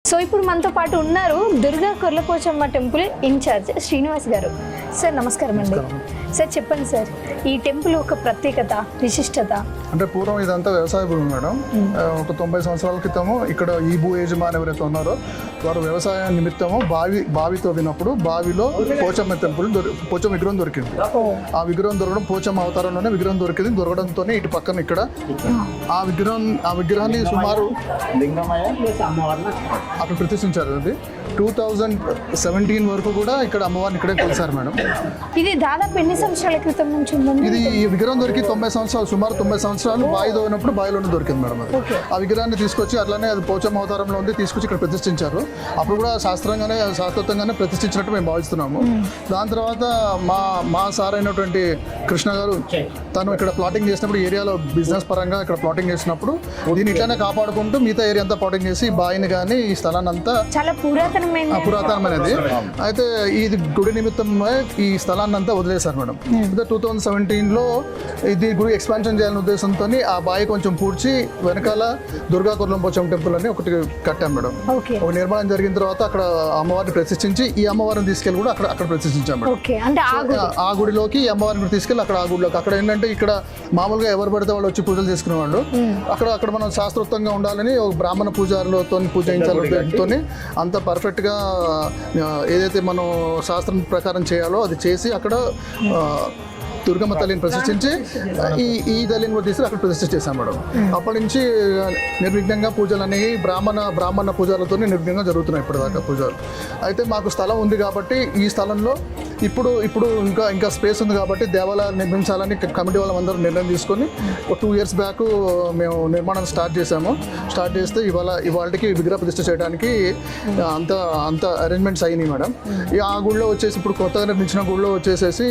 So ఇప్పుడు మనతో పాటు ఉన్నారు దుర్గా కొర్లపోచమ్మ టెంపుల్ ఇన్ఛార్జ్ శ్రీనివాస్ గారు. సార్ నమస్కారం అండి. సార్ చెప్పండి సార్, ఈ టెంపుల్ ఒక ప్రత్యేకత విశిష్టత. అంటే పూర్వం ఇదంతా వ్యవసాయ భూమి మేడం. ఒక 90 సంవత్సరాల క్రితము ఇక్కడ ఈ భూ యజమాని ఎవరైతే ఉన్నారో వారు వ్యవసాయ నిమిత్తము బావి తవ్వినప్పుడు బావిలో పోచమ్మ టెంపుల్ పోచమ్మ విగ్రహం దొరికింది. ఆ విగ్రహం దొరకడం పోచమ్మ అవతారంలోనే విగ్రహం దొరికింది. దొరకడంతోనే ఇటు పక్కన ఇక్కడ ఆ విగ్రహాన్ని సుమారు అక్కడ ప్రతిష్ఠించారు. అది 2017 వరకు కూడా ఇక్కడ అమ్మవారిని ఇక్కడే కొలిసారు మేడం. ఇది దాదాపు ఎన్ని సంవత్సరాల క్రితం నుంచి ఉందండి? ఇది ఈ విగ్రహం దొరికి 90 సంవత్సరాలు, సుమారు 90 సంవత్సరాలు బావి తవ్వినప్పుడు బావిలోనే దొరికింది మేడం. అది ఆ విగ్రహాన్ని తీసుకొచ్చి అట్లానే అది పోచమ్మ అవతారంలో ఉంది తీసుకొచ్చి ఇక్కడ ప్రతిష్ఠించారు. అప్పుడు కూడా శాస్త్రోక్తంగానే ప్రతిష్ఠించినట్టు మేము భావిస్తున్నాము. దాని తర్వాత మా సార్ అయినటువంటి కృష్ణ గారు తను ఇక్కడ ప్లాటింగ్ చేసినప్పుడు ఏరియాలో బిజినెస్ పరంగా ఇక్కడ ప్లాటింగ్ చేసినప్పుడు దీన్ని ఇట్లానే కాపాడుకుంటూ మిగతా ఏరియా అంతా ప్లాటింగ్ చేసి ఈ బావిని కానీ ఈ స్థలాన్ని అంతా చాలా పురాతనమైనది. అయితే ఇది గుడి నిమిత్తం ఈ స్థలాన్ని అంతా వదిలేశారు మేడం. 2017లో ఇది గుడి ఎక్స్పాన్షన్ చేయాలనే ఉద్దేశంతో ఆ బావి కొంచెం పూడ్చి వెనకాల దుర్గా కొర్లపోచమ్మ టెంపుల్ అని ఒకటి కట్టాం మేడం. ఒక నిర్మాణం జరిగిన తర్వాత అక్కడ అమ్మవారిని ప్రతిష్ఠించి ఈ అమ్మవారిని తీసుకెళ్ళి కూడా అక్కడ ప్రతిష్ఠించాం మేడం. ఆ గుడిలోకి ఈ అమ్మవారిని తీసుకెళ్ళి అక్కడ ఆ గుడిలోకి అక్కడ ఏంటంటే ఇక్కడ మామూలుగా ఎవరు పడితే వాళ్ళు వచ్చి పూజలు చేసుకునేవాళ్ళు. అక్కడ మనం శాస్త్రోక్తంగా ఉండాలని ఒక బ్రాహ్మణ పూజారులతో పూజించాలని అంత పర్ఫెక్ట్గా ఏదైతే మనం శాస్త్రం ప్రకారం చేయాలో అది చేసి అక్కడ దుర్గమ్మ తల్లిని ప్రతిష్ఠించి ఈ తల్లిని కూడా తీసుకుని అక్కడ ప్రతిష్ఠ చేశాం మేడం. అప్పటి నుంచి నిర్విఘ్నంగా పూజలు అనేవి బ్రాహ్మణ పూజలతో నిర్విఘ్నంగా జరుగుతున్నాయి ఇప్పటిదాకా పూజలు. అయితే మాకు స్థలం ఉంది కాబట్టి ఈ స్థలంలో ఇప్పుడు ఇంకా స్పేస్ ఉంది కాబట్టి దేవాలయాలు నిర్మించాలని కమిటీ వాళ్ళందరూ నిర్ణయం తీసుకొని ఒక 2 years బ్యాక్ మేము నిర్మాణం స్టార్ట్ చేసాము. స్టార్ట్ చేస్తే ఇవాళకి విగ్రహ ప్రతిష్ఠ చేయడానికి అంత అరేంజ్మెంట్స్ అయినాయి మేడం. ఆ గుడిలో వచ్చేసి ఇప్పుడు కొత్తగా నిర్మించిన గుడిలో వచ్చేసేసి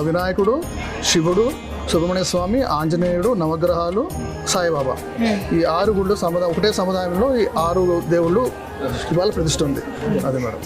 వినాయకుడు, శివుడు, సుబ్రహ్మణ్య స్వామి, ఆంజనేయుడు, నవగ్రహాలు, సాయిబాబా ఈ 6 గుళ్ళు ఒకటే సముదాయంలో ఈ 6 దేవుళ్ళు ఇవాళ ప్రతిష్ఠ ఉంది. అది మేడం.